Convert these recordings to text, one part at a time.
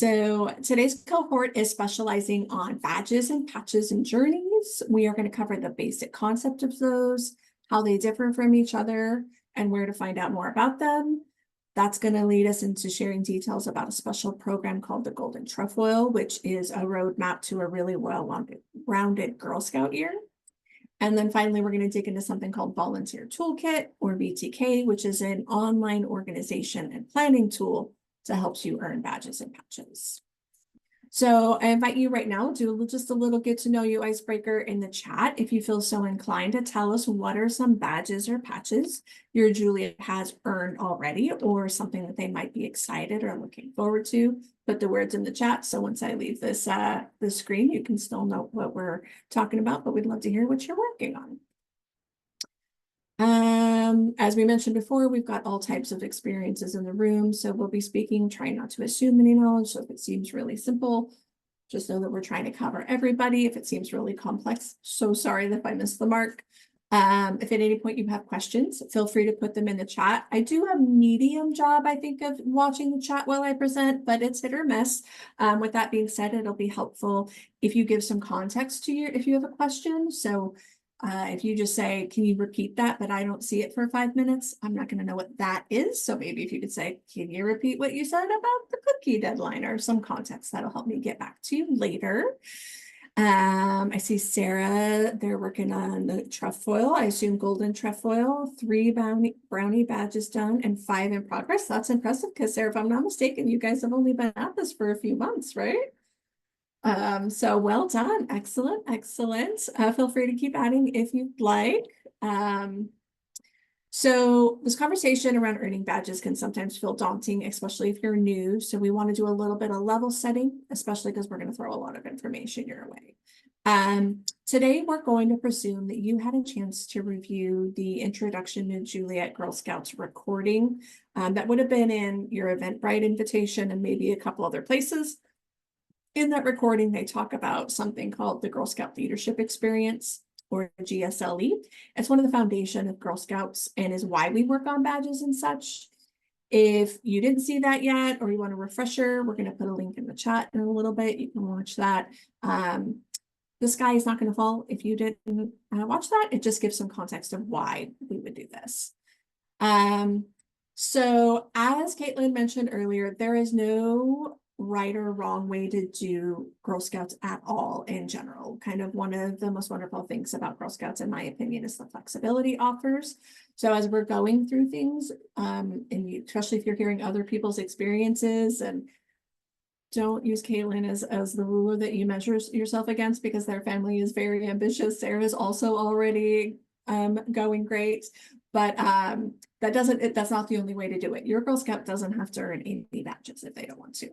So today's cohort is specializing on badges and patches and journeys. We are going to cover the basic concept of those, how they differ from each other, and where to find out more about them. That's going to lead us into sharing details about a special program called the Golden Trefoil, which is a roadmap to a really well-rounded Girl Scout year. And then finally, we're going to dig into something called Volunteer Toolkit, or VTK, which is an online organization and planning tool to help you earn badges and patches. So I invite you right now to do just a little get to know you icebreaker in the chat. If you feel so inclined to tell us what are some badges or patches your Juliette has earned already, or something that they might be excited or looking forward to, put the words in the chat. So once I leave this the screen, you can still know what we're talking about, but we'd love to hear what you're working on. As we mentioned before, we've got all types of experiences in the room, so we'll be speaking, trying not to assume any knowledge. So if it seems really simple, just know that we're trying to cover everybody. If it seems really complex, so sorry if I missed the mark. If at any point you have questions, feel free to put them in the chat. I do a medium job, I think, of watching the chat while I present, but it's hit or miss. With that being said, it'll be helpful if you give some context to if you have a question. So if you just say, can you repeat that, but I don't see it for 5 minutes, I'm not going to know what that is. So maybe if you could say, can you repeat what you said about the cookie deadline, or some context, that'll help me get back to you later. I see Sarah, they're working on the trefoil. I assume golden trefoil, 3 brownie badges done and 5 in progress. That's impressive because, Sarah, if I'm not mistaken, you guys have only been at this for a few months, right? So well done. Excellent. Feel free to keep adding if you'd like. So this conversation around earning badges can sometimes feel daunting, especially if you're new. So we want to do a little bit of level setting, especially because we're going to throw a lot of information your way. Today, we're going to presume that you had a chance to review the Introduction to Juliette Girl Scouts recording that would have been in your Eventbrite invitation and maybe a couple other places. In that recording, they talk about something called the Girl Scout Leadership Experience, or GSLE. It's one of the foundation of Girl Scouts and is why we work on badges and such. If you didn't see that yet, or you want a refresher, we're going to put a link in the chat in a little bit. You can watch that. The sky is not going to fall if you didn't watch that. It just gives some context of why we would do this. So as Caitlin mentioned earlier, there is no right or wrong way to do Girl Scouts at all in general. Kind of one of the most wonderful things about Girl Scouts, in my opinion, is the flexibility offers. So as we're going through things, and especially if you're hearing other people's experiences, and don't use Caitlin as the ruler that you measure yourself against, because their family is very ambitious. Sarah is also already going great, but that's not the only way to do it. Your Girl Scout doesn't have to earn any badges if they don't want to.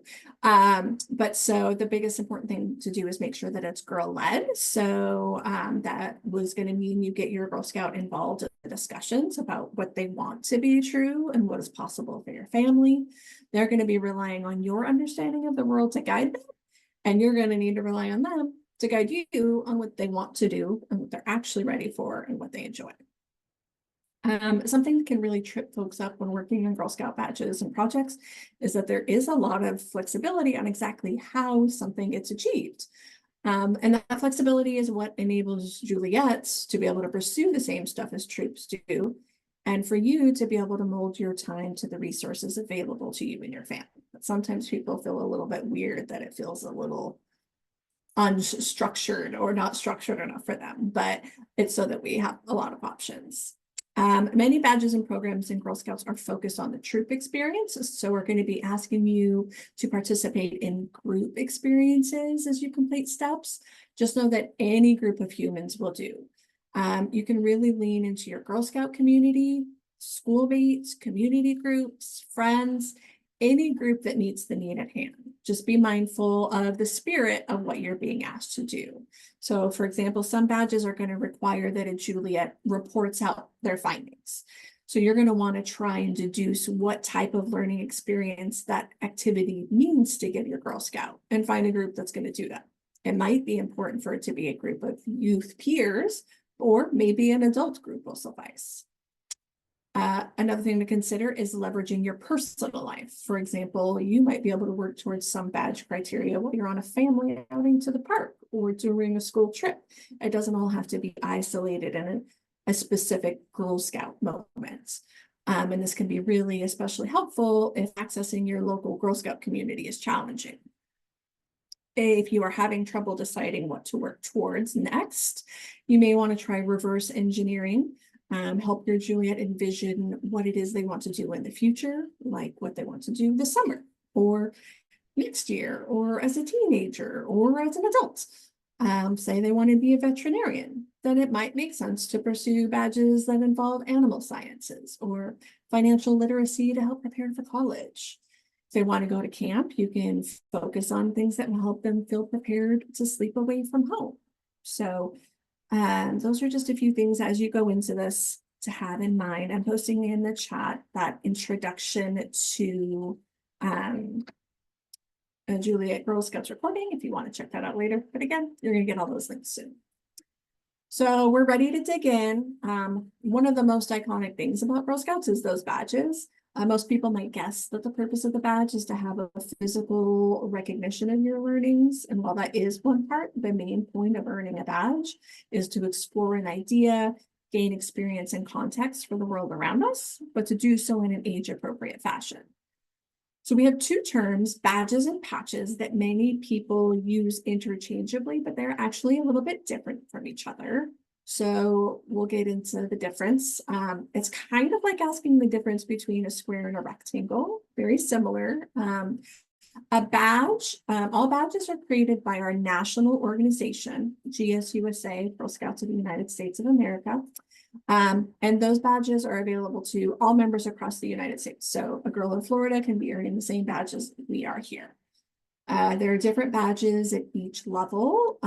But so the biggest important thing to do is make sure that it's girl-led. So that was going to mean you get your Girl Scout involved in the discussions about what they want to be true and what is possible for your family. They're going to be relying on your understanding of the world to guide them, and you're going to need to rely on them to guide you on what they want to do and what they're actually ready for and what they enjoy. Something that can really trip folks up when working on Girl Scout badges and projects is that there is a lot of flexibility on exactly how something gets achieved. And that flexibility is what enables Juliette's to be able to pursue the same stuff as troops do, and for you to be able to mold your time to the resources available to you and your family. But sometimes people feel a little bit weird that it feels a little unstructured or not structured enough for them, but it's so that we have a lot of options. Many badges and programs in Girl Scouts are focused on the troop experience. So we're going to be asking you to participate in group experiences as you complete steps. Just know that any group of humans will do. You can really lean into your Girl Scout community, schoolmates, community groups, friends, any group that meets the need at hand. Just be mindful of the spirit of what you're being asked to do. So, for example, some badges are going to require that a Juliette reports out their findings. So you're going to want to try and deduce what type of learning experience that activity means to give your Girl Scout, and find a group that's going to do that. It might be important for it to be a group of youth peers, or maybe an adult group will suffice. Another thing to consider is leveraging your personal life. For example, you might be able to work towards some badge criteria while you're on a family outing to the park or during a school trip. It doesn't all have to be isolated in a specific Girl Scout moment. And this can be really especially helpful if accessing your local Girl Scout community is challenging. If you are having trouble deciding what to work towards next, you may want to try reverse engineering. Help your Juliette envision what it is they want to do in the future, like what they want to do this summer or next year or as a teenager or as an adult. Say they want to be a veterinarian, then it might make sense to pursue badges that involve animal sciences or financial literacy to help prepare for college. If they want to go to camp, you can focus on things that will help them feel prepared to sleep away from home. So those are just a few things as you go into this to have in mind. I'm posting in the chat that introduction to Juliette Girl Scouts recording if you want to check that out later. But again, you're going to get all those links soon. So we're ready to dig in. One of the most iconic things about Girl Scouts is those badges. Most people might guess that the purpose of the badge is to have a physical recognition of your learnings. And while that is one part, the main point of earning a badge is to explore an idea, gain experience and context for the world around us, but to do so in an age-appropriate fashion. So we have two terms, badges and patches, that many people use interchangeably, but they're actually a little bit different from each other. So we'll get into the difference. It's kind of like asking the difference between a square and a rectangle, very similar. A badge, all badges are created by our national organization, GSUSA, Girl Scouts of the United States of America. And those badges are available to all members across the United States. So a girl in Florida can be earning the same badge as we are here. There are different badges at each level.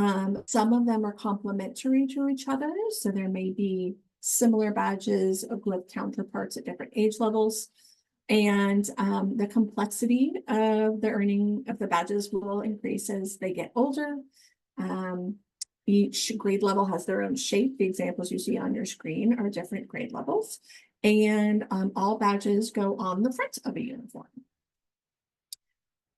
Some of them are complementary to each other. So there may be similar badges with counterparts at different age levels. And the complexity of the earning of the badges will increase as they get older. Each grade level has their own shape. The examples you see on your screen are different grade levels. And all badges go on the front of a uniform.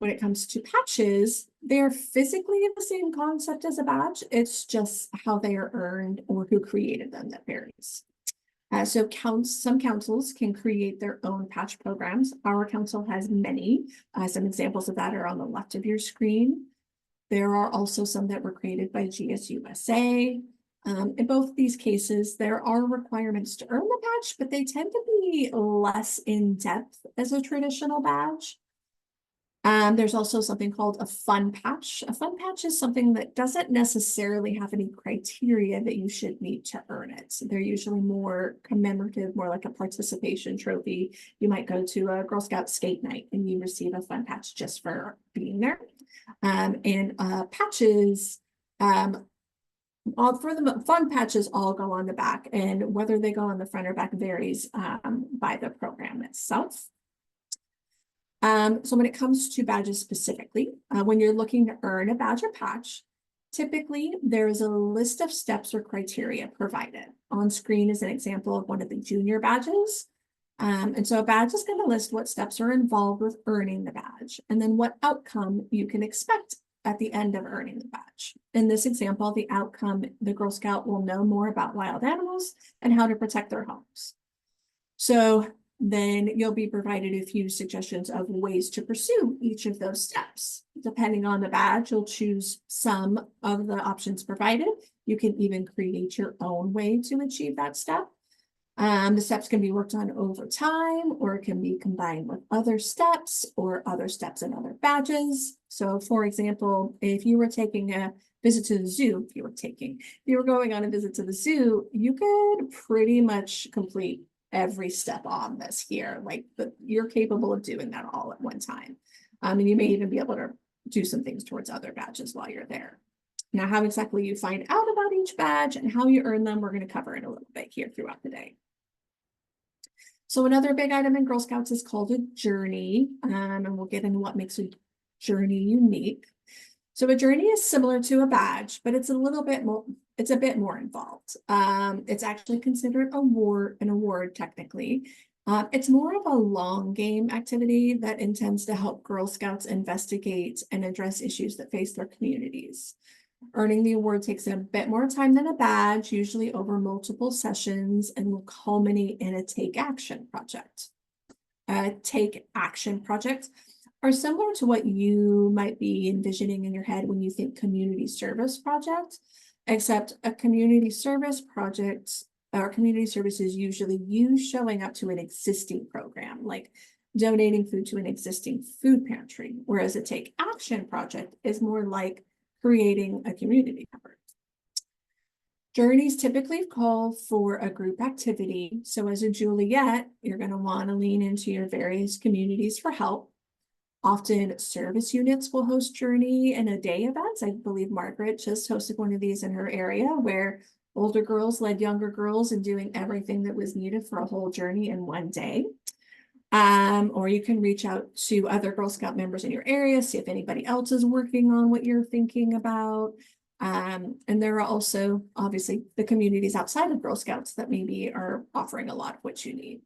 When it comes to patches, they're physically the same concept as a badge. It's just how they are earned or who created them that varies. So some councils can create their own patch programs. Our council has many. Some examples of that are on the left of your screen. There are also some that were created by GSUSA. In both these cases, there are requirements to earn the badge, but they tend to be less in depth as a traditional badge. There's also something called a fun patch. A fun patch is something that doesn't necessarily have any criteria that you should meet to earn it. So they're usually more commemorative, more like a participation trophy. You might go to a Girl Scout skate night and you receive a fun patch just for being there. Patches, all for the fun patches all go on the back, and whether they go on the front or back varies by the program itself. So when it comes to badges specifically, when you're looking to earn a badge or patch, typically there is a list of steps or criteria provided. On screen is an example of one of the junior badges. And so a badge is going to list what steps are involved with earning the badge, and then what outcome you can expect at the end of earning the badge. In this example, the outcome, the Girl Scout will know more about wild animals and how to protect their homes. So then you'll be provided a few suggestions of ways to pursue each of those steps. Depending on the badge, you'll choose some of the options provided. You can even create your own way to achieve that step. The steps can be worked on over time, or it can be combined with other steps or other steps in other badges. So for example, if you were taking a visit to the zoo, if you were going on a visit to the zoo, you could pretty much complete every step on this here. You're capable of doing that all at one time. And you may even be able to do some things towards other badges while you're there. Now, how exactly you find out about each badge and how you earn them, we're going to cover in a little bit here throughout the day. So another big item in Girl Scouts is called a journey, and we'll get into what makes a journey unique. So a journey is similar to a badge, but it's a little bit more, it's a bit more involved. It's actually considered an award technically. It's more of a long game activity that intends to help Girl Scouts investigate and address issues that face their communities. Earning the award takes a bit more time than a badge, usually over multiple sessions, and will culminate in a take action project. Take action projects are similar to what you might be envisioning in your head when you think community service project, except a community service project or community service is usually you showing up to an existing program, like donating food to an existing food pantry, whereas a take action project is more like creating a community effort. Journeys typically call for a group activity. So as a Juliette, you're going to want to lean into your various communities for help. Often service units will host journey and a day events. I believe Margaret just hosted one of these in her area where older girls led younger girls in doing everything that was needed for a whole journey in one day. Or you can reach out to other Girl Scout members in your area, see if anybody else is working on what you're thinking about. And there are also obviously the communities outside of Girl Scouts that maybe are offering a lot of what you need.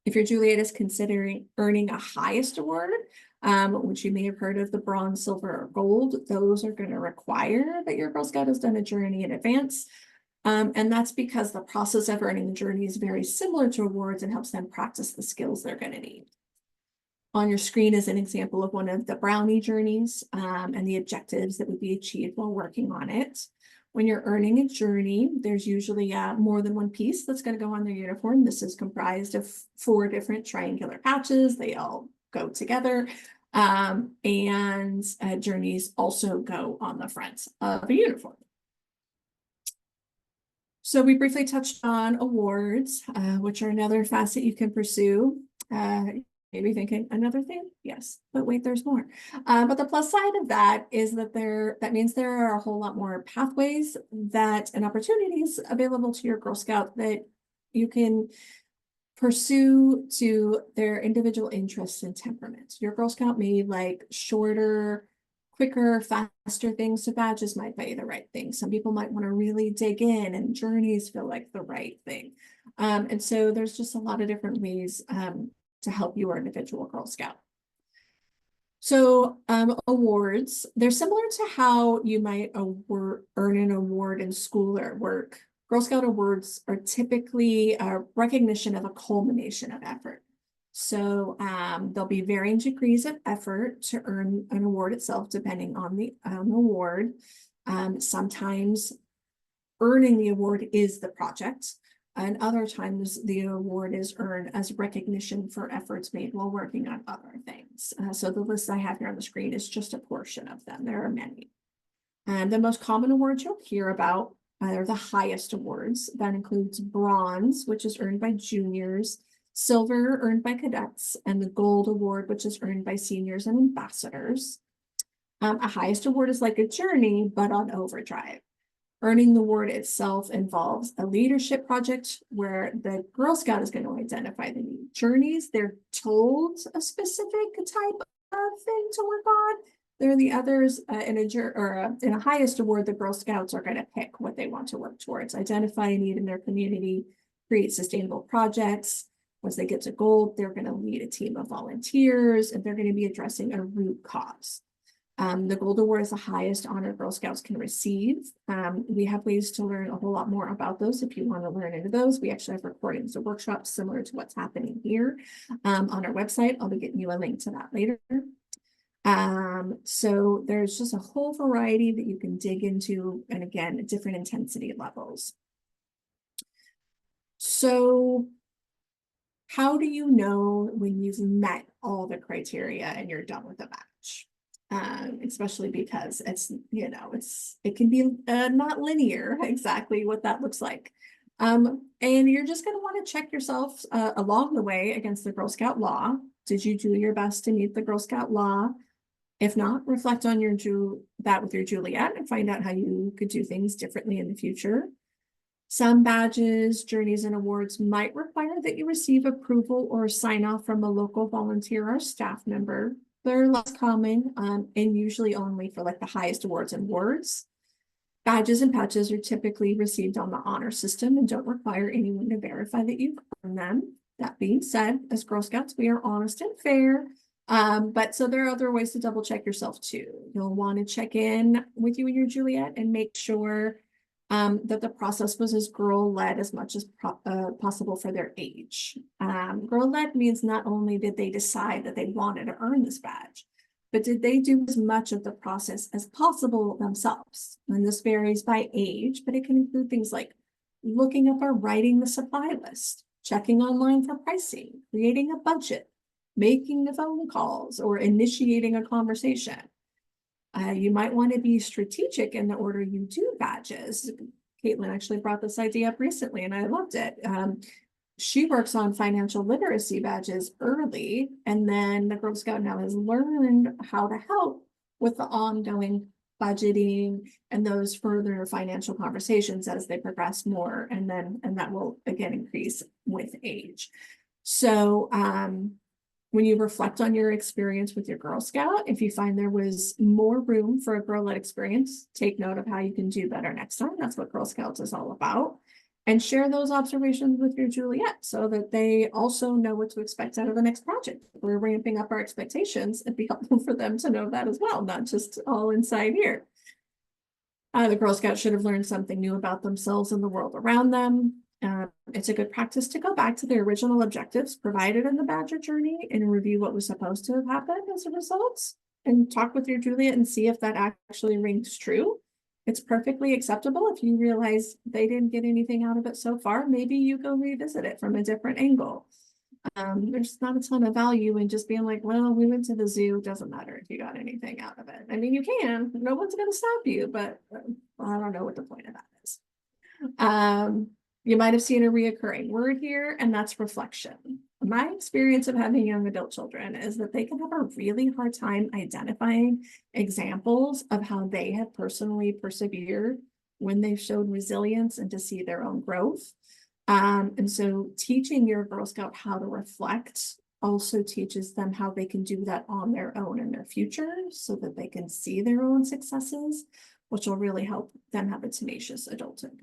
If your Juliette is considering earning a highest award, which you may have heard of the bronze, silver, or gold, those are going to require that your Girl Scout has done a journey in advance. And that's because the process of earning the journey is very similar to awards and helps them practice the skills they're going to need. On your screen is an example of one of the brownie journeys and the objectives that would be achieved while working on it. When you're earning a journey, there's usually more than one piece that's going to go on their uniform. This is comprised of 4 different triangular patches. They all go together. And journeys also go on the front of a uniform. So we briefly touched on awards, which are another facet you can pursue. Maybe thinking another thing, yes, but wait, there's more. But the plus side of that is that that means there are a whole lot more pathways and opportunities available to your Girl Scout that you can pursue to their individual interests and temperaments. Your Girl Scout may like shorter, quicker, faster things, so badges might be the right thing. Some people might want to really dig in, and journeys feel like the right thing. And so there's just a lot of different ways to help your individual Girl Scout. So awards, they're similar to how you might earn an award in school or at work. Girl Scout awards are typically a recognition of a culmination of effort. So there'll be varying degrees of effort to earn an award itself, depending on the award. Sometimes earning the award is the project, and other times the award is earned as recognition for efforts made while working on other things. So the list I have here on the screen is just a portion of them. There are many. And the most common awards you'll hear about are the highest awards. That includes bronze, which is earned by juniors, silver earned by cadets, and the gold award, which is earned by seniors and ambassadors. A highest award is like a journey, but on overdrive. Earning the award itself involves a leadership project where the Girl Scout is going to identify the new journeys. They're told a specific type of thing to work on. There are the others in a highest award, the Girl Scouts are going to pick what they want to work towards, identify a need in their community, create sustainable projects. Once they get to gold, they're going to lead a team of volunteers, and they're going to be addressing a root cause. The Gold Award is the highest honor Girl Scouts can receive. We have ways to learn a whole lot more about those if you want to learn into those. We actually have recordings of workshops similar to what's happening here on our website. I'll be getting you a link to that later. So there's just a whole variety that you can dig into, and again, different intensity levels. So how do you know when you've met all the criteria and you're done with the batch? Especially because it can be not linear exactly what that looks like. And you're just going to want to check yourself along the way against the Girl Scout law. Did you do your best to meet the Girl Scout law? If not, reflect on that with your Juliette and find out how you could do things differently in the future. Some badges, journeys, and awards might require that you receive approval or sign off from a local volunteer or staff member. They're less common and usually only for like the highest awards and awards. Badges and patches are typically received on the honor system and don't require anyone to verify that you've earned them. That being said, as Girl Scouts, we are honest and fair. But so there are other ways to double check yourself too. You'll want to check in with you and your Juliette and make sure that the process was as girl-led as much as possible for their age. Girl-led means not only did they decide that they wanted to earn this badge, but did they do as much of the process as possible themselves? And this varies by age, but it can include things like looking up or writing the supply list, checking online for pricing, creating a budget, making the phone calls, or initiating a conversation. You might want to be strategic in the order you do badges. Caitlin actually brought this idea up recently, and I loved it. She works on financial literacy badges early, and then the Girl Scout now has learned how to help with the ongoing budgeting and those further financial conversations as they progress more, and that will again increase with age. So when you reflect on your experience with your Girl Scout, if you find there was more room for a girl-led experience, take note of how you can do better next time. That's what Girl Scouts is all about. And share those observations with your Juliette so that they also know what to expect out of the next project. If we're ramping up our expectations, it'd be helpful for them to know that as well, not just all inside here. The Girl Scouts should have learned something new about themselves and the world around them. It's a good practice to go back to the original objectives provided in the Badger journey and review what was supposed to have happened as a result, and talk with your Juliette and see if that actually rings true. It's perfectly acceptable if you realize they didn't get anything out of it so far. Maybe you go revisit it from a different angle. There's not a ton of value in just being like, well, we went to the zoo. Doesn't matter if you got anything out of it. I mean, you can. No one's going to stop you, but I don't know what the point of that is. You might have seen a reoccurring word here, and that's reflection. My experience of having young adult children is that they can have a really hard time identifying examples of how they have personally persevered when they've showed resilience and to see their own growth. And so teaching your Girl Scout how to reflect also teaches them how they can do that on their own in their future so that they can see their own successes, which will really help them have a tenacious adulthood.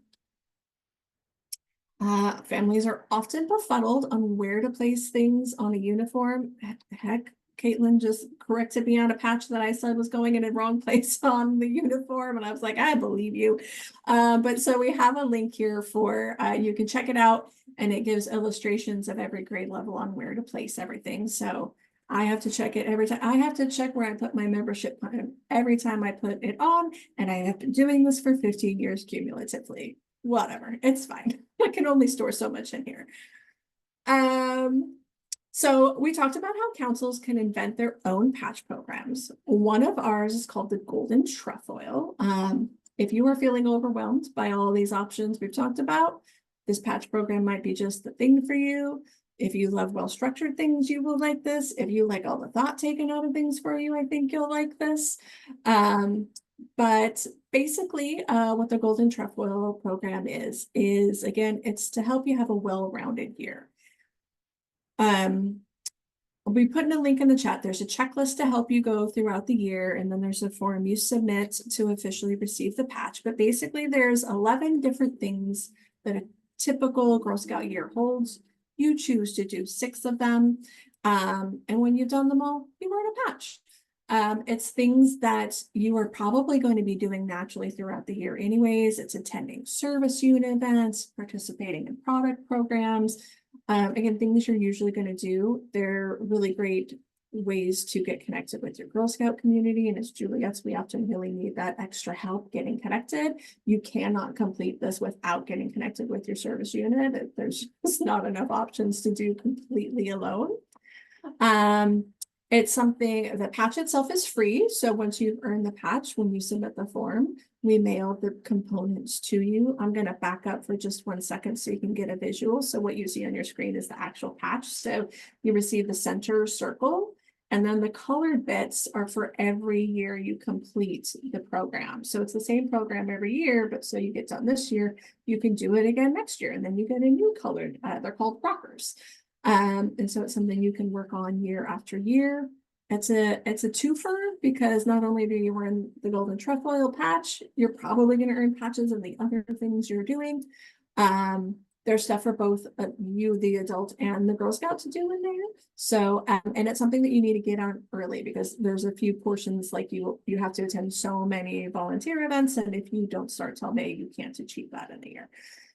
Families are often befuddled on where to place things on a uniform. Heck, Caitlin just corrected me on a patch that I said was going in a wrong place on the uniform, and I was like, I believe you. But so we have a link here for, you can check it out, and it gives illustrations of every grade level on where to place everything. So I have to check it every time. I have to check where I put my membership every time I put it on, and I have been doing this for 15 years cumulatively. Whatever, it's fine. I can only store so much in here. So we talked about how councils can invent their own patch programs. One of ours is called the Golden Trefoil. If you are feeling overwhelmed by all these options we've talked about, this patch program might be just the thing for you. If you love well-structured things, you will like this. If you like all the thought taken out of things for you, I think you'll like this. But basically, what the Golden Trefoil program is again, it's to help you have a well-rounded year. I'll be putting a link in the chat. There's a checklist to help you go throughout the year, and then there's a form you submit to officially receive the patch. But basically, there's 11 different things that a typical Girl Scout year holds. You choose to do 6 of them, and when you've done them all, you earn a patch. It's things that you are probably going to be doing naturally throughout the year anyways. It's attending service unit events, participating in product programs. Again, things you're usually going to do. They're really great ways to get connected with your Girl Scout community. And as Juliette's, we often really need that extra help getting connected. You cannot complete this without getting connected with your service unit. There's just not enough options to do completely alone. It's something, the patch itself is free. So once you've earned the patch, when you submit the form, we mail the components to you. I'm going to back up for just 1 second so you can get a visual. So what you see on your screen is the actual patch. So you receive the center circle, and then the colored bits are for every year you complete the program. So it's the same program every year, but so you get done this year, you can do it again next year, and then you get a new colored, they're called rockers. And so it's something you can work on year after year. it's a twofer because not only do you earn the golden trefoil patch, you're probably going to earn patches of the other things you're doing. There's stuff for both you, the adult, and the Girl Scout to do in there. So, and it's something that you need to get on early because there's a few portions like you have to attend so many volunteer events, and if you don't start till May, you can't achieve that in a year.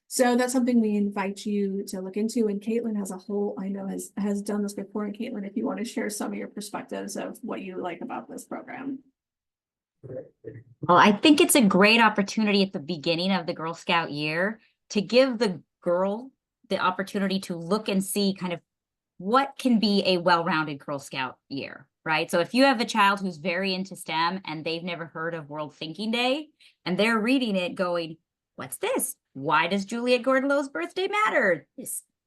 So that's something we invite you to look into. And Caitlin has a whole, I know has done this before. And Caitlin, if you want to share some of your perspectives of what you like about this program. Well, I think it's a great opportunity at the beginning of the Girl Scout year to give the girl the opportunity to look and see kind of what can be a well-rounded Girl Scout year, right? So if you have a child who's very into STEM and they've never heard of World Thinking Day, and they're reading it going, what's this? Why does Juliette Gordon-Lowe's birthday matter?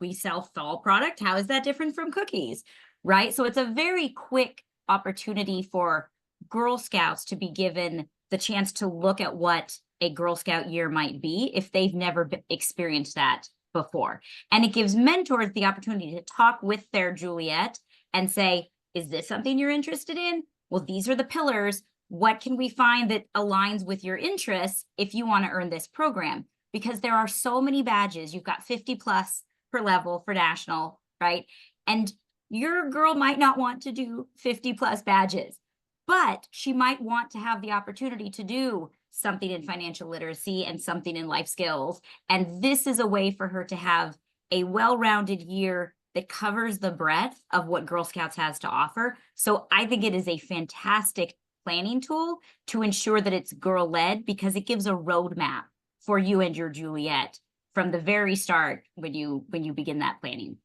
We sell fall product. How is that different from cookies, right? So it's a very quick opportunity for Girl Scouts to be given the chance to look at what a Girl Scout year might be if they've never experienced that before. And it gives mentors the opportunity to talk with their Juliette and say, is this something you're interested in? Well, these are the pillars. What can we find that aligns with your interests if you want to earn this program? Because there are so many badges. You've got 50 plus per level for national, right? And your girl might not want to do 50 plus badges, but she might want to have the opportunity to do something in financial literacy and something in life skills. And this is a way for her to have a well-rounded year that covers the breadth of what Girl Scouts has to offer. So I think it is a fantastic planning tool to ensure that it's girl-led because it gives a roadmap for you and your Juliette from the very start when you begin that planning.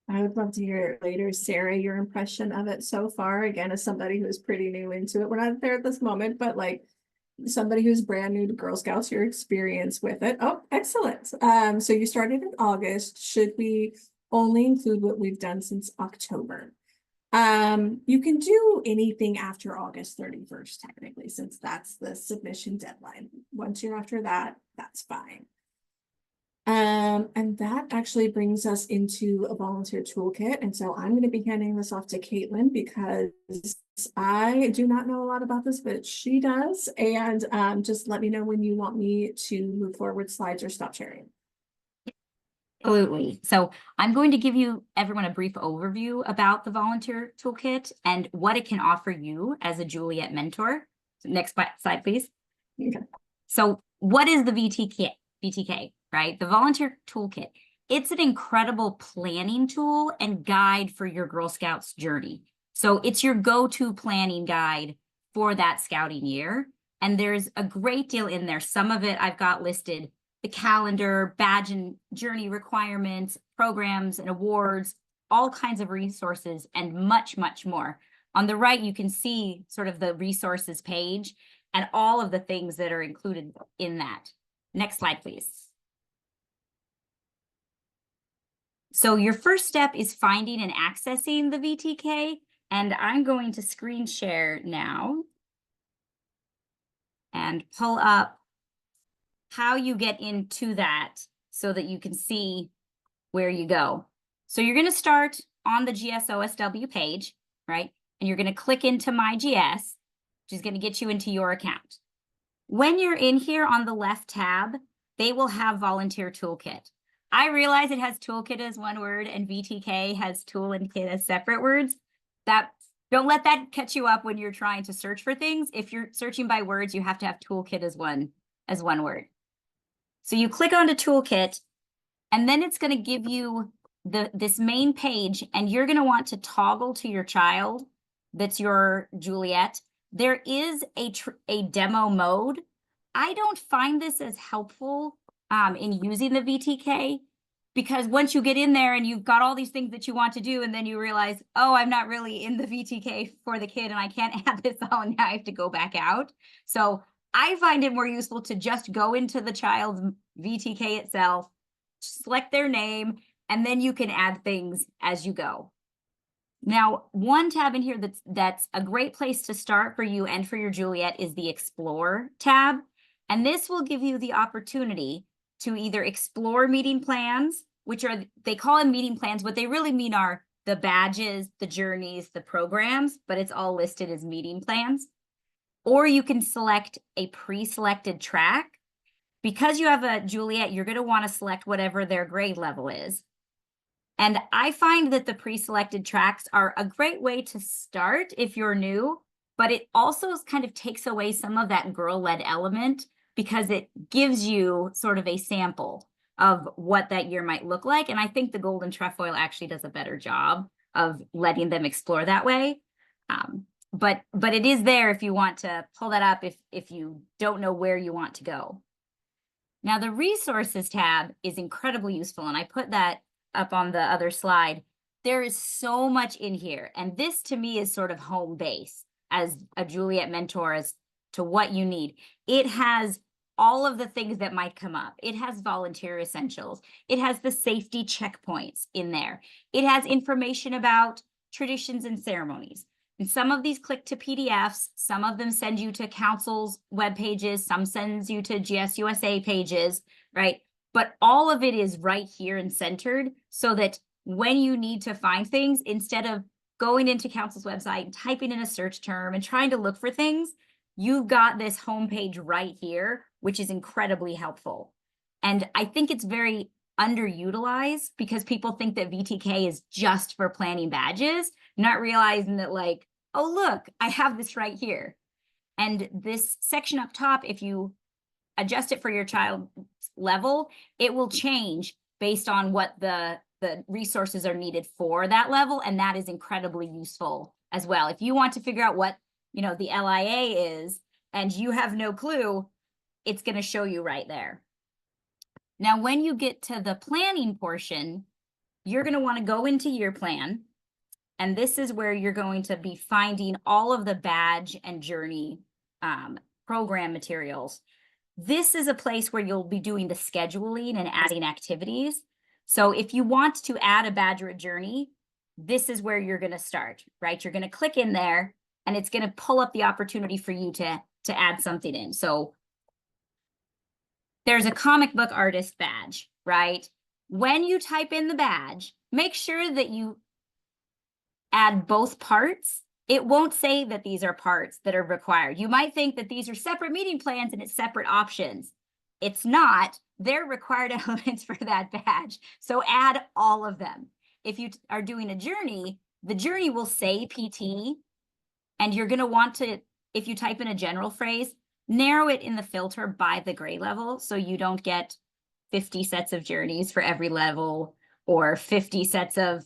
I would love to hear later, Sarah, your impression of it so far. Again, as somebody who's pretty new into it, we're not there at this moment, but like somebody who's brand new to Girl Scouts, your experience with it. Oh, excellent. So you started in August. Should we only include what we've done since October? You can do anything after August 31st, technically, since that's the submission deadline. Once you're after that, that's fine. And that actually brings us into a volunteer toolkit. And so I'm going to be handing this off to Caitlin because I do not know a lot about this, but she does. And just let me know when you want me to move forward slides or stop sharing. Absolutely. So I'm going to give everyone a brief overview about the volunteer toolkit and what it can offer you as a Juliette mentor. Next slide, please. Okay. So what is the VTK, right? The volunteer toolkit. It's an incredible planning tool and guide for your Girl Scouts journey. So it's your go-to planning guide for that scouting year. And there's a great deal in there. Some of it I've got listed: the calendar, badge and journey requirements, programs and awards, all kinds of resources, and much, much more. On the right, you can see sort of the resources page and all of the things that are included in that. Next slide, please. So your first step is finding and accessing the VTK, and I'm going to screen share now and pull up how you get into that so that you can see where you go. So you're going to start on the GSOSW page, right? And you're going to click into My GS, which is going to get you into your account. When you're in here on the left tab, they will have Volunteer Toolkit. I realize it has toolkit as one word and VTK has tool and kit as separate words. Don't let that catch you up when you're trying to search for things. If you're searching by words, you have to have toolkit as one word. So you click onto toolkit, and then it's going to give you this main page, and you're going to want to toggle to your child that's your Juliette. There is a demo mode. I don't find this as helpful in using the VTK, because once you get in there and you've got all these things that you want to do, and then you realize, oh, I'm not really in the VTK for the kid and I can't add this all, and now I have to go back out. So I find it more useful to just go into the child's VTK itself, select their name, and then you can add things as you go. Now, one tab in here that's a great place to start for you and for your Juliette is the Explore tab. And this will give you the opportunity to either explore meeting plans, which they call them meeting plans. What they really mean are the badges, the journeys, the programs, but it's all listed as meeting plans. Or you can select a pre-selected track. Because you have a Juliette, you're going to want to select whatever their grade level is. And I find that the pre-selected tracks are a great way to start if you're new, but it also kind of takes away some of that girl-led element because it gives you sort of a sample of what that year might look like. And I think the Golden Trefoil actually does a better job of letting them explore that way. But it is there if you want to pull that up if you don't know where you want to go. Now, the resources tab is incredibly useful, and I put that up on the other slide. There is so much in here, and this to me is sort of home base as a Juliette mentor as to what you need. It has all of the things that might come up. It has volunteer essentials. It has the safety checkpoints in there. It has information about traditions and ceremonies. And some of these click to PDFs, some of them send you to council's web pages, some sends you to GSUSA pages, right? But all of it is right here and centered so that when you need to find things, instead of going into council's website and typing in a search term and trying to look for things, you've got this homepage right here, which is incredibly helpful. And I think it's very underutilized because people think that VTK is just for planning badges, not realizing that like, oh, look, I have this right here. And this section up top, if you adjust it for your child's level, it will change based on what the resources are needed for that level. And that is incredibly useful as well. If you want to figure out what, you know, the LIA is and you have no clue, it's going to show you right there. Now, when you get to the planning portion, you're going to want to go into your plan. And this is where you're going to be finding all of the badge and journey program materials. This is a place where you'll be doing the scheduling and adding activities. So if you want to add a badge or a journey, this is where you're going to start, right? You're going to click in there and it's going to pull up the opportunity for you to add something in. So there's a comic book artist badge, right? When you type in the badge, make sure that you add both parts. It won't say that these are parts that are required. You might think that these are separate meeting plans and it's separate options. It's not. They're required elements for that badge. So add all of them. If you are doing a journey, the journey will say PT, and you're going to want to, if you type in a general phrase, narrow it in the filter by the grade level so you don't get 50 sets of journeys for every level or 50 sets of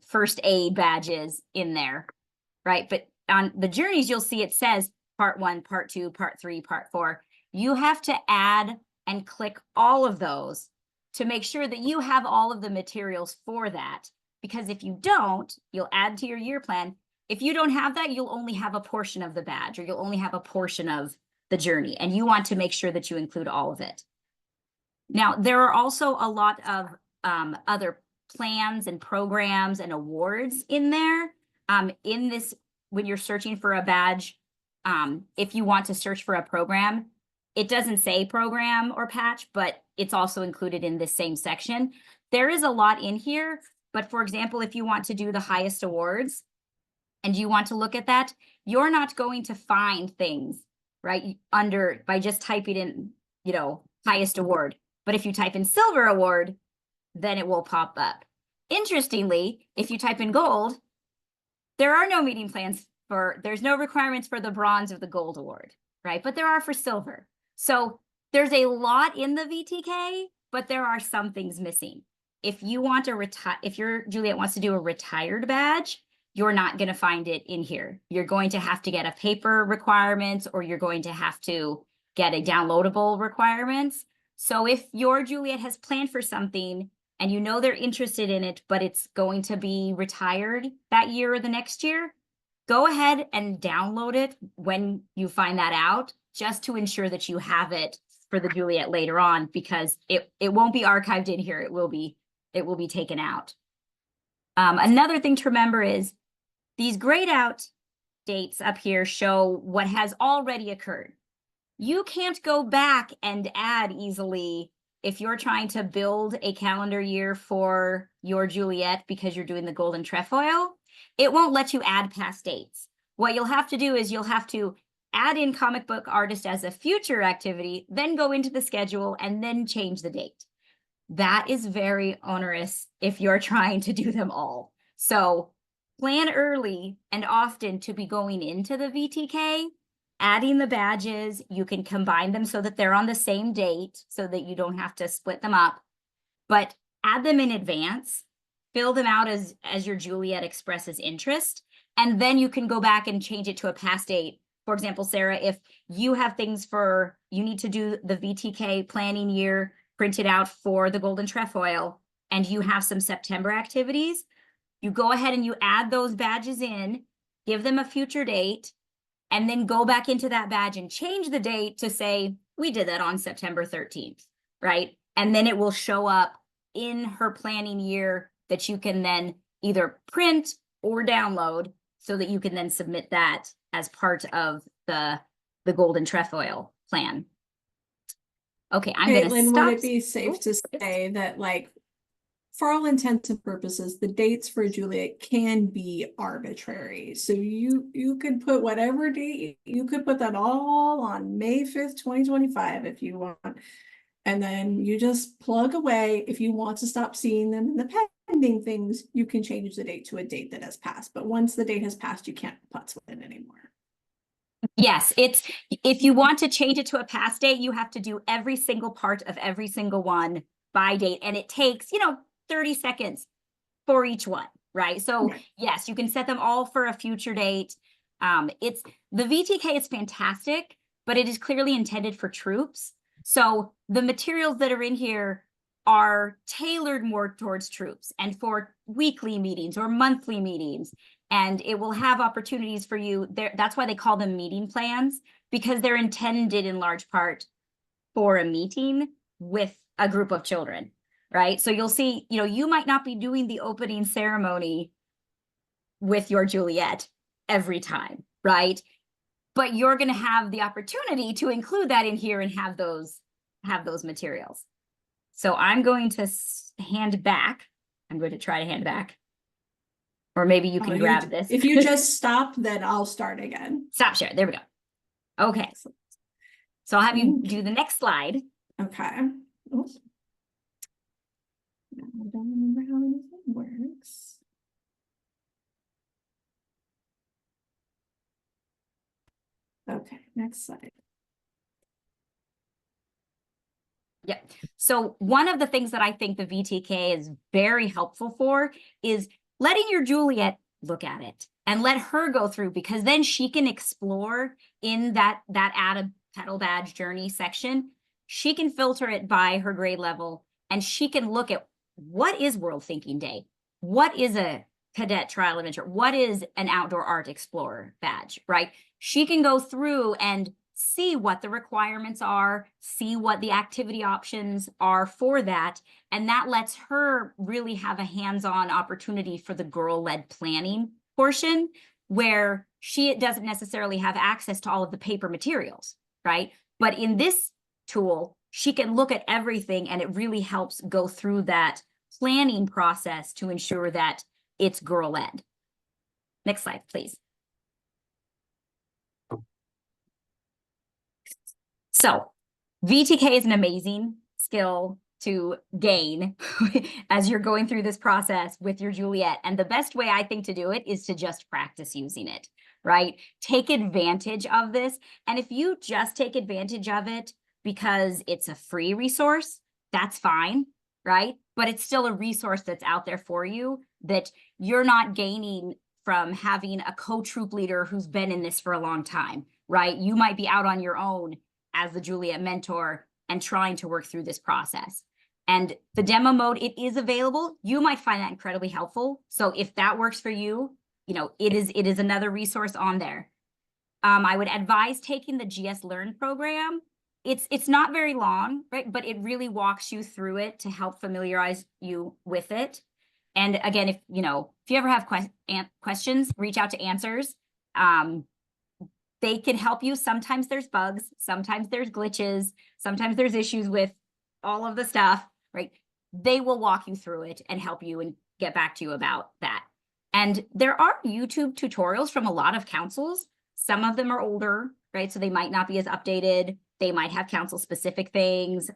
first aid badges in there, right? But on the journeys, you'll see it says part 1, part 2, part 3, part 4. You have to add and click all of those to make sure that you have all of the materials for that. Because if you don't, you'll add to your year plan. If you don't have that, you'll only have a portion of the badge or you'll only have a portion of the journey. And you want to make sure that you include all of it. Now, there are also a lot of other plans and programs and awards in there. In this, when you're searching for a badge, if you want to search for a program, it doesn't say program or patch, but it's also included in this same section. There is a lot in here, but for example, if you want to do the highest awards and you want to look at that, you're not going to find things, right, under by just typing in, you know, highest award. But if you type in silver award, then it will pop up. Interestingly, if you type in gold, there are no meeting plans there's no requirements for the bronze or the gold award, right? But there are for silver. So there's a lot in the VTK, but there are some things missing. If you want to if your Juliette wants to do a retired badge, you're not going to find it in here. You're going to have to get a paper requirements or you're going to have to get a downloadable requirements. So if your Juliette has planned for something and you know they're interested in it, but it's going to be retired that year or the next year, go ahead and download it when you find that out, just to ensure that you have it for the Juliette later on, because it won't be archived in here. It will be taken out. Another thing to remember is these grayed out dates up here show what has already occurred. You can't go back and add easily if you're trying to build a calendar year for your Juliette because you're doing the golden trefoil, it won't let you add past dates. What you'll have to do is you'll have to add in comic book artist as a future activity, then go into the schedule and then change the date. That is very onerous if you're trying to do them all. So plan early and often to be going into the VTK, adding the badges. You can combine them so that they're on the same date so that you don't have to split them up, but add them in advance, fill them out as your Juliette expresses interest, and then you can go back and change it to a past date. For example, Sarah, if you have things you need to do the VTK planning year printed out for the golden trefoil, and you have some September activities, you go ahead and you add those badges in, give them a future date, and then go back into that badge and change the date to say, we did that on September 13th, right? And then it will show up in her planning year that you can then either print or download so that you can then submit that as part of the golden trefoil plan. Okay, I'm going to Caitlin, stop. would it be safe to say that, like, for all intents and purposes, the dates for Juliet can be arbitrary? So you could put whatever date, you could put that all on May 5th, 2025 if you want. And then you just plug away. If you want to stop seeing them in the pending things, you can change the date to a date that has passed. But once the date has passed, you can't putz with it anymore. Yes, if you want to change it to a past date, you have to do every single part of every single one by date. And it takes, 30 seconds for each one, right? So yes, you can set them all for a future date. The VTK is fantastic, but it is clearly intended for troops. So the materials that are in here are tailored more towards troops and for weekly meetings or monthly meetings. And it will have opportunities for you there. That's why they call them meeting plans, because they're intended in large part for a meeting with a group of children, right? So you'll see, you might not be doing the opening ceremony with your Juliette every time, right? But you're going to have the opportunity to include that in here and have those materials. So I'm going to hand back. I'm going to try to hand back. Or maybe you can grab this. If you just stop, then I'll start again. Stop share. There we go. Okay. So I'll have you do the next slide. Okay. Oops. I don't remember how anything works. Okay, next slide. Yeah. So one of the things that I think the VTK is very helpful for is letting your Juliette look at it and let her go through, because then she can explore in that add a petal badge journey section. She can filter it by her grade level, and she can look at what is World Thinking Day? What is a cadet trial adventure? What is an outdoor art explorer badge, right? She can go through and see what the requirements are, see what the activity options are for that. And that lets her really have a hands-on opportunity for the girl-led planning portion, where she doesn't necessarily have access to all of the paper materials, right? But in this tool, she can look at everything, and it really helps go through that planning process to ensure that it's girl-led. Next slide, please. So VTK is an amazing skill to gain as you're going through this process with your Juliette. And the best way I think to do it is to just practice using it, right? Take advantage of this. And if you just take advantage of it because it's a free resource, that's fine, right? But it's still a resource that's out there for you that you're not gaining from having a co-troop leader who's been in this for a long time, right? You might be out on your own as the Juliette mentor and trying to work through this process. And the demo mode, it is available. You might find that incredibly helpful. So if that works for you, it is another resource on there. I would advise taking the GS Learn program. It's not very long, right? But it really walks you through it to help familiarize you with it. And again, if you ever have questions, reach out to Answers. They can help you. Sometimes there's bugs, sometimes there's glitches, sometimes there's issues with all of the stuff, right? They will walk you through it and help you and get back to you about that. And there are YouTube tutorials from a lot of councils. Some of them are older, right? So they might not be as updated. They might have council specific things.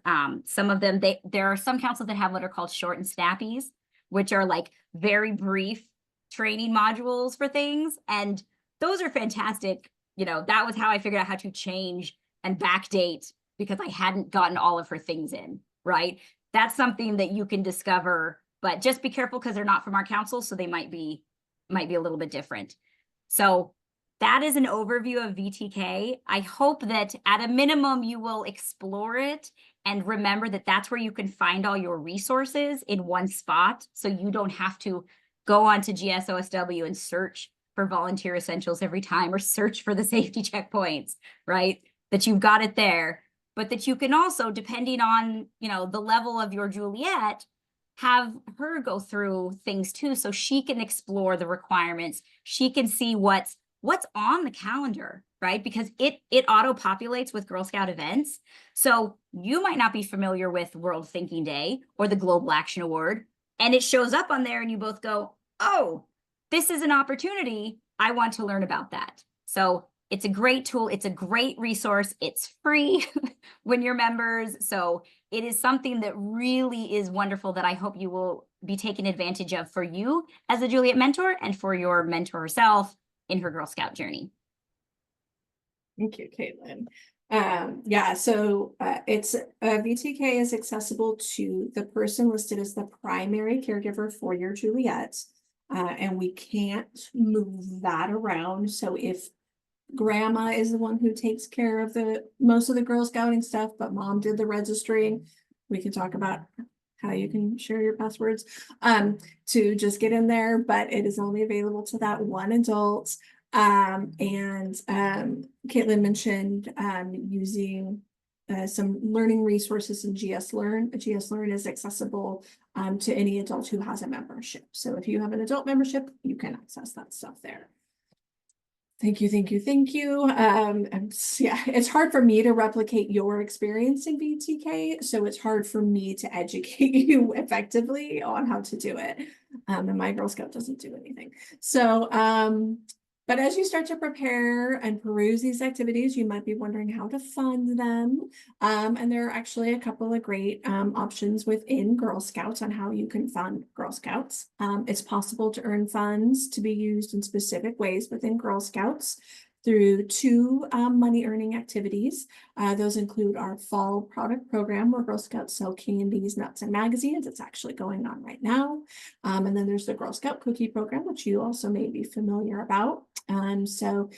Some of them, there are some councils that have what are called short and snappies, which are like very brief training modules for things. And those are fantastic. You know, that was how I figured out how to change and backdate because I hadn't gotten all of her things in, right? That's something that you can discover, but just be careful because they're not from our council, so they might be a little bit different. So that is an overview of VTK. I hope that at a minimum you will explore it and remember that that's where you can find all your resources in one spot, so you don't have to go onto GSOSW and search for volunteer essentials every time or search for the safety checkpoints, right? That you've got it there, but that you can also, depending on, you know, the level of your Juliette, have her go through things too, so she can explore the requirements. She can see what's on the calendar, right? Because it auto-populates with Girl Scout events. So you might not be familiar with World Thinking Day or the Global Action Award, and it shows up on there and you both go, oh, this is an opportunity. I want to learn about that. So it's a great tool. It's a great resource. It's free when you're members. So it is something that really is wonderful that I hope you will be taking advantage of for you as a Juliette mentor and for your mentor herself in her Girl Scout journey. Thank you, Caitlin. Yeah, so it's VTK is accessible to the person listed as the primary caregiver for your Juliette, and we can't move that around. So if grandma is the one who takes care of most of the Girl Scouting stuff, but mom did the registering, we can talk about how you can share your passwords to just get in there, but it is only available to that one adult. Caitlin mentioned using some learning resources in GS Learn. GS Learn is accessible to any adult who has a membership. So if you have an adult membership, you can access that stuff there. Thank you, thank you, thank you. Yeah, it's hard for me to replicate your experience in VTK, so it's hard for me to educate you effectively on how to do it. And my Girl Scout doesn't do anything. So, but as you start to prepare and peruse these activities, you might be wondering how to fund them. And there are actually a couple of great options within Girl Scouts on how you can fund Girl Scouts. It's possible to earn funds to be used in specific ways within Girl Scouts through two money earning activities. Those include our fall product program where Girl Scouts sell candies, nuts, and magazines. It's actually going on right now. And then there's the Girl Scout cookie program, which you also may be familiar about. So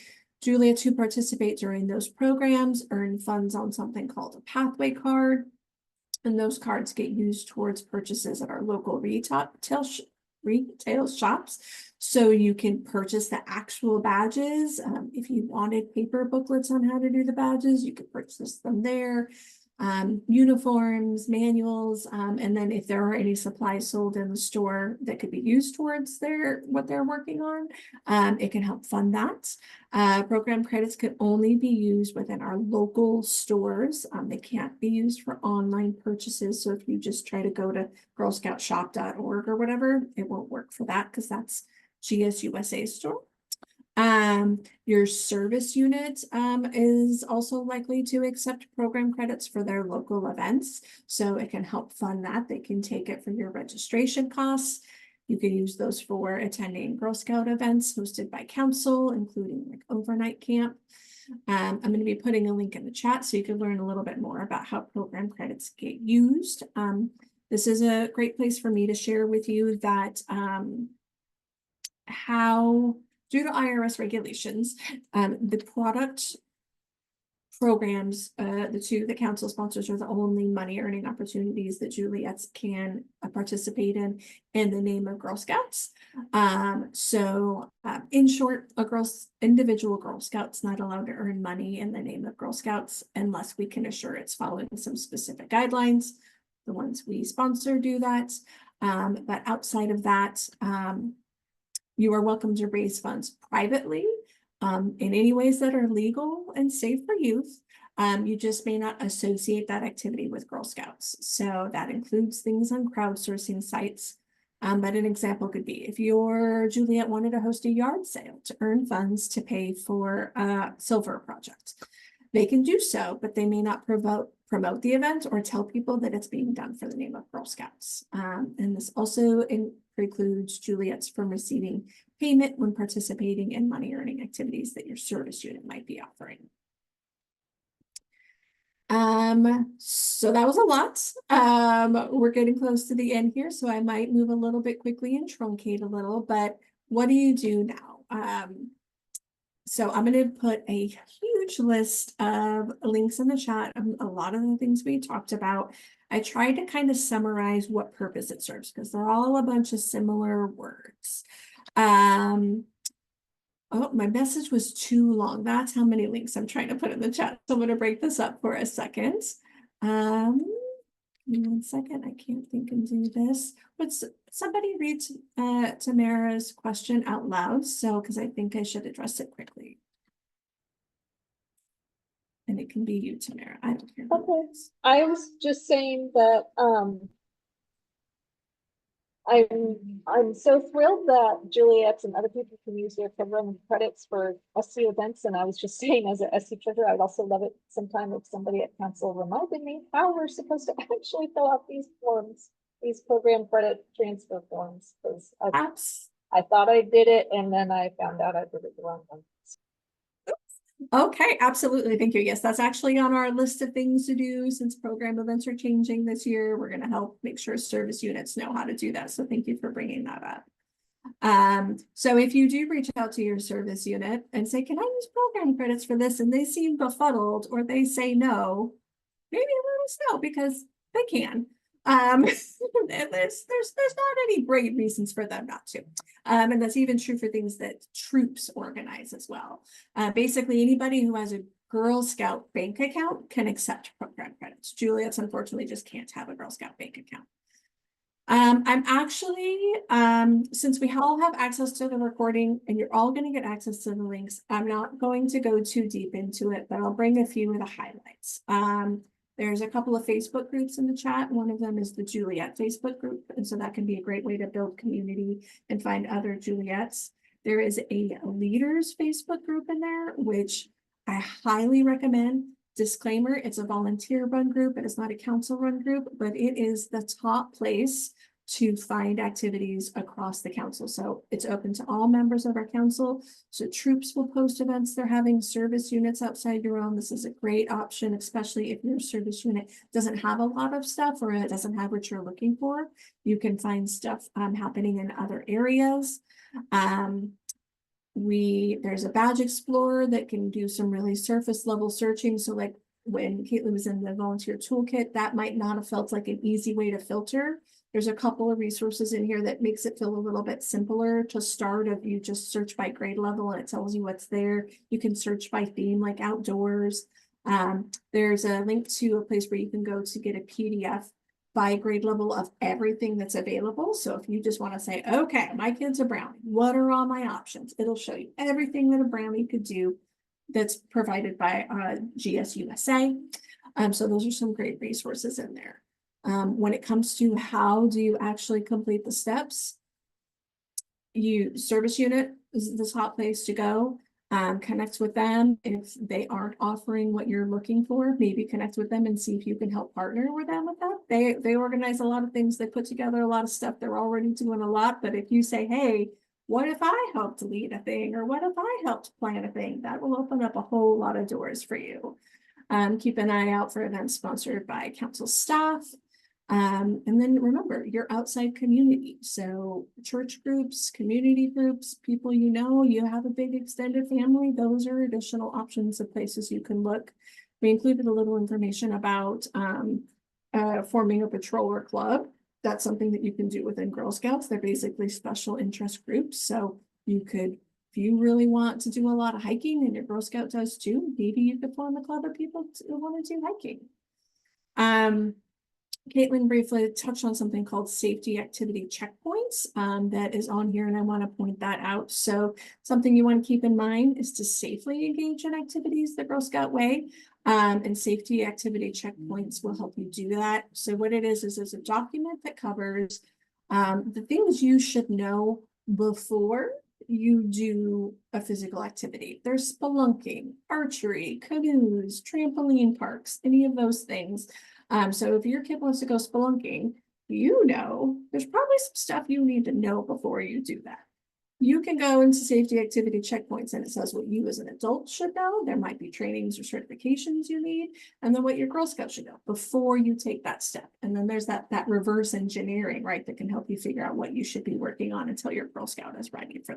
Juliette who participate during those programs earn funds on something called a pathway card. And those cards get used towards purchases at our local retail shops. So you can purchase the actual badges. If you wanted paper booklets on how to do the badges, you could purchase them there. Uniforms, manuals, and then if there are any supplies sold in the store that could be used towards what they're working on, it can help fund that. Program credits could only be used within our local stores. They can't be used for online purchases. So if you just try to go to girlscoutshop.org or whatever, it won't work for that because that's GSUSA's store. Your service unit is also likely to accept program credits for their local events, so it can help fund that. They can take it for your registration costs. You can use those for attending Girl Scout events hosted by council, including like overnight camp. I'm going to be putting a link in the chat so you can learn a little bit more about how program credits get used. This is a great place for me to share with you that how due to IRS regulations, the product programs, the council sponsors are the only money earning opportunities that Juliette's can participate in the name of Girl Scouts. In short, individual Girl Scout's not allowed to earn money in the name of Girl Scouts unless we can assure it's following some specific guidelines. The ones we sponsor do that. But outside of that, you are welcome to raise funds privately in any ways that are legal and safe for youth. You just may not associate that activity with Girl Scouts. So that includes things on crowdsourcing sites. But an example could be if your Juliette wanted to host a yard sale to earn funds to pay for a silver project. They can do so, but they may not promote the event or tell people that it's being done for the name of Girl Scouts. And this also precludes Juliette's from receiving payment when participating in money earning activities that your service unit might be offering. So that was a lot. We're getting close to the end here, so I might move a little bit quickly and truncate a little, but what do you do now? So I'm going to put a huge list of links in the chat of a lot of the things we talked about. I tried to kind of summarize what purpose it serves because they're all a bunch of similar words. Oh, my message was too long. That's how many links I'm trying to put in the chat. So I'm going to break this up for a second. Give me 1 second. I can't think and do this. But somebody read Tamara's question out loud. So, because I think I should address it quickly. And it can be you, Tamara. I don't care. Okay. I was just saying that I'm so thrilled that Juliette and other people can use their program credits for SC events. And I was just saying, as a SC treasurer, I'd also love it sometime if somebody at council reminded me how we're supposed to actually fill out these forms, these program credit transfer forms, because I thought I did it and then I found out I did it the wrong one. Okay, absolutely. Thank you. Yes, that's actually on our list of things to do since program events are changing this year. We're going to help make sure service units know how to do that. So thank you for bringing that up. So if you do reach out to your service unit and say, can I use program credits for this? And they seem befuddled or they say no, maybe let us know because they can. There's not any great reasons for them not to. And that's even true for things that troops organize as well. Basically, anybody who has a Girl Scout bank account can accept program credits. Juliette's unfortunately just can't have a Girl Scout bank account. I'm actually, since we all have access to the recording and you're all going to get access to the links, I'm not going to go too deep into it, but I'll bring a few of the highlights. There's a couple of Facebook groups in the chat. One of them is the Juliette Facebook group. And so that can be a great way to build community and find other Juliettes. There is a leaders Facebook group in there, which I highly recommend. Disclaimer, it's a volunteer run group. It is not a council run group, but it is the top place to find activities across the council. So it's open to all members of our council. So troops will post events they're having, service units outside your own. This is a great option, especially if your service unit doesn't have a lot of stuff or it doesn't have what you're looking for. You can find stuff happening in other areas. There's a badge explorer that can do some really surface level searching. So like when Caitlin was in the volunteer toolkit, that might not have felt like an easy way to filter. There's a couple of resources in here that makes it feel a little bit simpler to start if you just search by grade level and it tells you what's there. You can search by theme like outdoors. There's a link to a place where you can go to get a PDF by grade level of everything that's available. So if you just want to say, okay, my kid's a brownie, what are all my options? It'll show you everything that a brownie could do that's provided by GSUSA. So those are some great resources in there. When it comes to how do you actually complete the steps, service unit is the top place to go. Connect with them if they aren't offering what you're looking for. Maybe connect with them and see if you can help partner with them with that. They organize a lot of things. They put together a lot of stuff. They're already doing a lot. But if you say, hey, what if I helped lead a thing, or what if I helped plan a thing, that will open up a whole lot of doors for you. Keep an eye out for events sponsored by council staff. And then remember your outside community. So church groups, community groups, people you know, you have a big extended family. Those are additional options of places you can look. We included a little information about forming a patrol or club. That's something that you can do within Girl Scouts. They're basically special interest groups. So you could, if you really want to do a lot of hiking and your Girl Scout does too, maybe you could form a club of people who want to do hiking. Caitlin briefly touched on something called safety activity checkpoints that is on here, and I want to point that out. So something you want to keep in mind is to safely engage in activities the Girl Scout way. And safety activity checkpoints will help you do that. So what it is it's a document that covers the things you should know before you do a physical activity. There's spelunking, archery, canoes, trampoline parks, any of those things. So if your kid wants to go spelunking, there's probably some stuff you need to know before you do that. You can go into safety activity checkpoints and it says what you as an adult should know. There might be trainings or certifications you need, and then what your Girl Scout should know before you take that step. And then there's that reverse engineering, right, that can help you figure out what you should be working on until your Girl Scout is ready for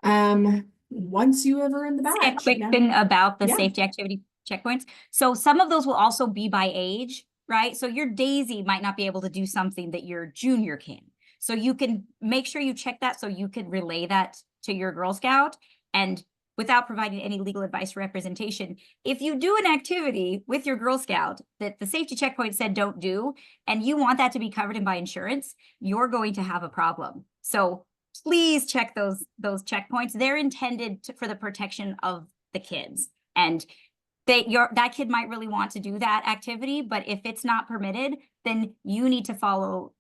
that. Once you have earned the badge. A quick thing about the Yeah. safety activity checkpoints. So some of those will also be by age, right? So your Daisy might not be able to do something that your junior can. So you can make sure you check that so you can relay that to your Girl Scout, and without providing any legal advice or representation, if you do an activity with your Girl Scout that the safety checkpoint said don't do, and you want that to be covered in by insurance, you're going to have a problem. So please check those checkpoints. They're intended for the protection of the kids. And that kid might really want to do that activity, but if it's not permitted, then you need to follow,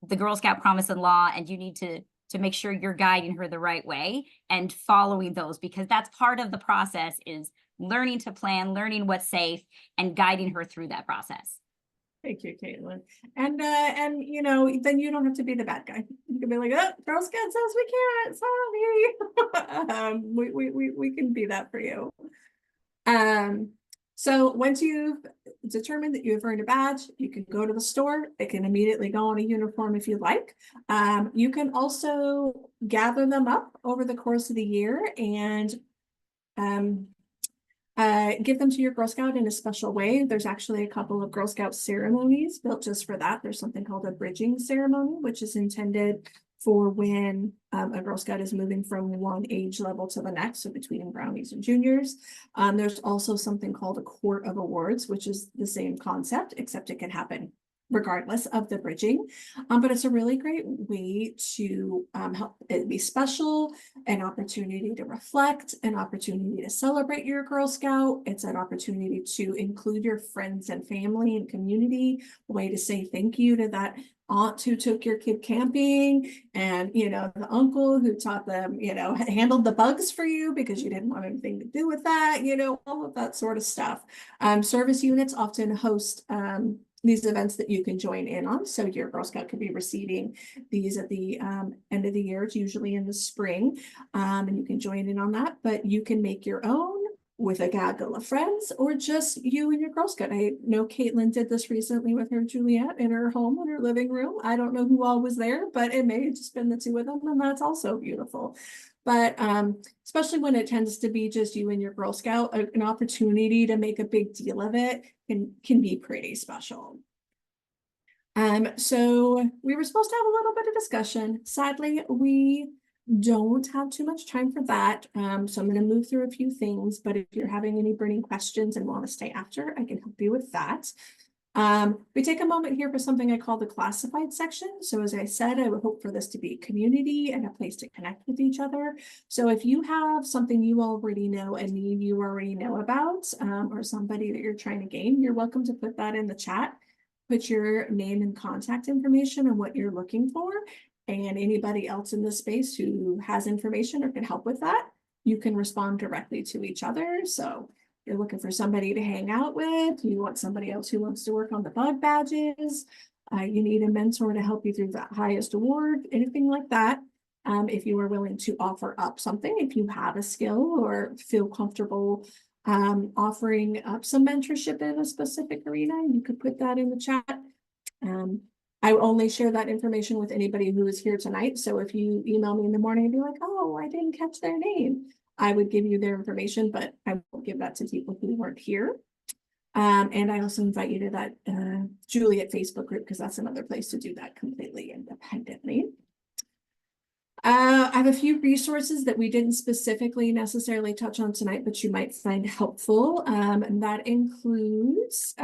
the Girl Scout promise and law, and you need to make sure you're guiding her the right way and following those, because that's part of the process, is learning to plan, learning what's safe, and guiding her through that process. Thank you, Caitlin. And then you don't have to be the bad guy. You can be like, oh, Girl Scout says we can't, sorry. We can be that for you. So once you've determined that you have earned a badge, you can go to the store. It can immediately go on a uniform if you like. You can also gather them up over the course of the year and give them to your Girl Scout in a special way. There's actually a couple of Girl Scout ceremonies built just for that. There's something called a bridging ceremony, which is intended for when a Girl Scout is moving from one age level to the next, so between brownies and juniors. There's also something called a court of awards, which is the same concept, except it can happen regardless of the bridging. But it's a really great way to help it be special, an opportunity to reflect, an opportunity to celebrate your Girl Scout. It's an opportunity to include your friends and family and community, a way to say thank you to that aunt who took your kid camping, and the uncle who taught them, handled the bugs for you because you didn't want anything to do with that, all of that sort of stuff. Service units often host these events that you can join in on. So your Girl Scout could be receiving these at the end of the year. It's usually in the spring, and you can join in on that, but you can make your own with a gaggle of friends, or just you and your Girl Scout. I know Caitlin did this recently with her Juliette in her home, in her living room. I don't know who all was there, but it may have just been the two of them, and that's also beautiful. But especially when it tends to be just you and your Girl Scout, an opportunity to make a big deal of it can be pretty special. So we were supposed to have a little bit of discussion. Sadly, we don't have too much time for that. So I'm going to move through a few things, but if you're having any burning questions and want to stay after, I can help you with that. We take a moment here for something I call the classified section. So as I said, I would hope for this to be community and a place to connect with each other. So if you have something you already know, a need you already know about, or somebody that you're trying to gain, you're welcome to put that in the chat. Put your name and contact information and what you're looking for. And anybody else in the space who has information or can help with that, you can respond directly to each other. So you're looking for somebody to hang out with, you want somebody else who wants to work on the bug badges, you need a mentor to help you through that highest award, anything like that. If you are willing to offer up something, if you have a skill or feel comfortable offering up some mentorship in a specific arena, you could put that in the chat. I only share that information with anybody who is here tonight. So if you email me in the morning and be like, oh, I didn't catch their name, I would give you their information, but I won't give that to people who weren't here. And I also invite you to that Juliette Facebook group, because that's another place to do that completely independently. I have a few resources that we didn't specifically necessarily touch on tonight, but you might find helpful. And that includes,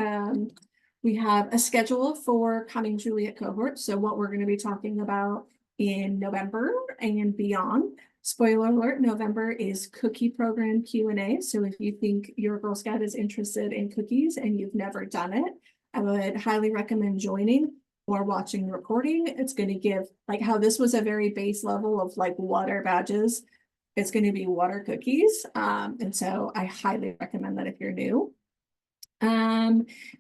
we have a schedule for coming Juliette cohort. So what we're going to be talking about in November and beyond. Spoiler alert, November is cookie program Q&A. So if you think your Girl Scout is interested in cookies and you've never done it, I would highly recommend joining or watching the recording. It's going to give, like how this was a very base level of like water badges. It's going to be water cookies. And so I highly recommend that if you're new.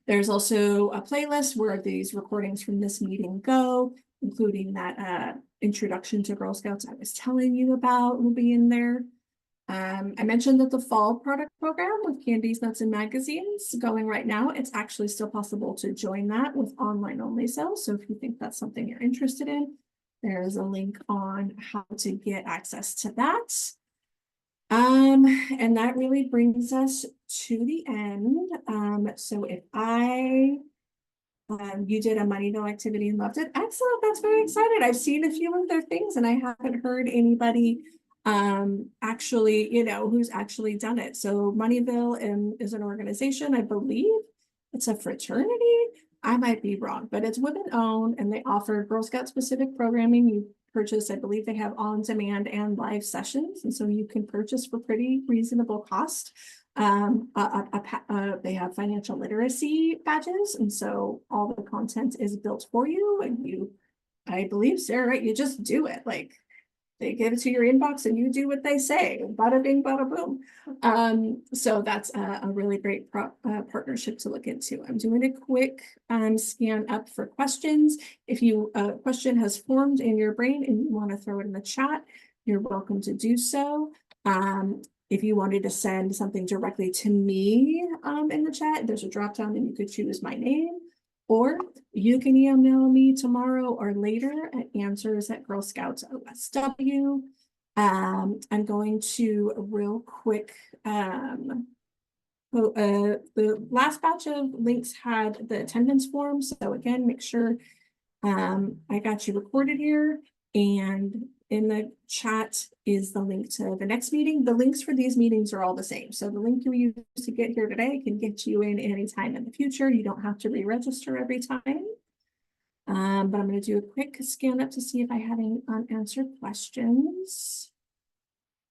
There's also a playlist where these recordings from this meeting go, including that introduction to Girl Scouts I was telling you about will be in there. I mentioned that the fall product program with candies, nuts, and magazines going right now. It's actually still possible to join that with online only sales. So if you think that's something you're interested in, there's a link on how to get access to that. And that really brings us to the end. So if you did a Moneyville activity and loved it, excellent, that's very excited. I've seen a few of their things and I haven't heard anybody actually, who's actually done it. So Moneyville is an organization, I believe it's a fraternity. I might be wrong, but it's women owned and they offer Girl Scout specific programming. You purchase, I believe they have on demand and live sessions. And so you can purchase for pretty reasonable cost. They have financial literacy badges. And so all the content is built for you and I believe, Sarah, right? You just do it. Like they give it to your inbox and you do what they say, bada bing, bada boom. So that's a really great partnership to look into. I'm doing a quick scan up for questions. If a question has formed in your brain and you want to throw it in the chat, you're welcome to do so. If you wanted to send something directly to me in the chat, there's a drop down and you could choose my name. Or you can email me tomorrow or later at answers@girlscouts.osw. I'm going to real quick. The last batch of links had the attendance form. So again, make sure I got you recorded here. And in the chat is the link to the next meeting. The links for these meetings are all the same. So the link you use to get here today can get you in anytime in the future. You don't have to re-register every time. But I'm going to do a quick scan up to see if I have any unanswered questions.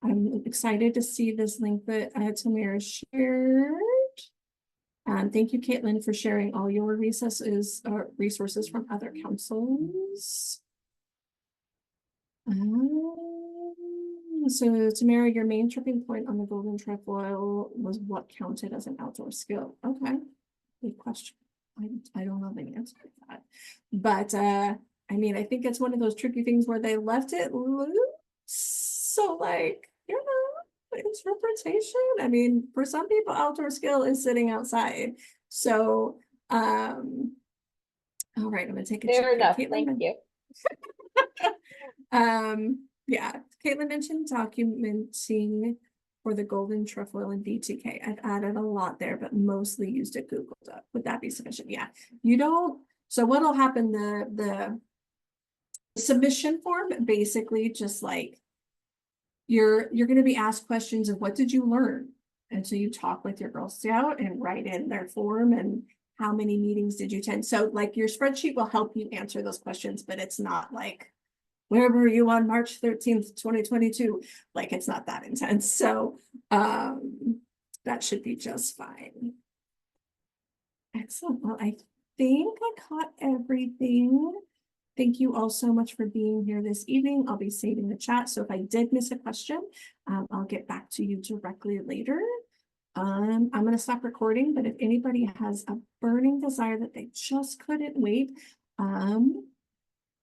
I'm excited to see this link that Tamara shared. Thank you, Caitlin, for sharing all your resources from other councils. So Tamara, your main tripping point on the golden trefoil was what counted as an outdoor skill. Okay, good question. I don't know the answer to that, but I mean, I think it's one of those tricky things where they left it loose. So like, interpretation. I mean, for some people, outdoor skill is sitting outside. So, all right, I'm gonna take a check. Fair enough, thank you. Yeah, Caitlin mentioned documenting for the golden trefoil and VTK. I've added a lot there, but mostly used it Googled up. Would that be sufficient? Yeah, you don't. So what'll happen, the submission form basically just like you're going to be asked questions of what did you learn? And so you talk with your Girl Scout and write in their form and how many meetings did you attend? So like your spreadsheet will help you answer those questions, but it's not like where were you on March 13th, 2022? Like it's not that intense. So that should be just fine. Excellent. Well, I think I caught everything. Thank you all so much for being here this evening. I'll be saving the chat. So if I did miss a question, I'll get back to you directly later. I'm going to stop recording, but if anybody has a burning desire that they just couldn't wait,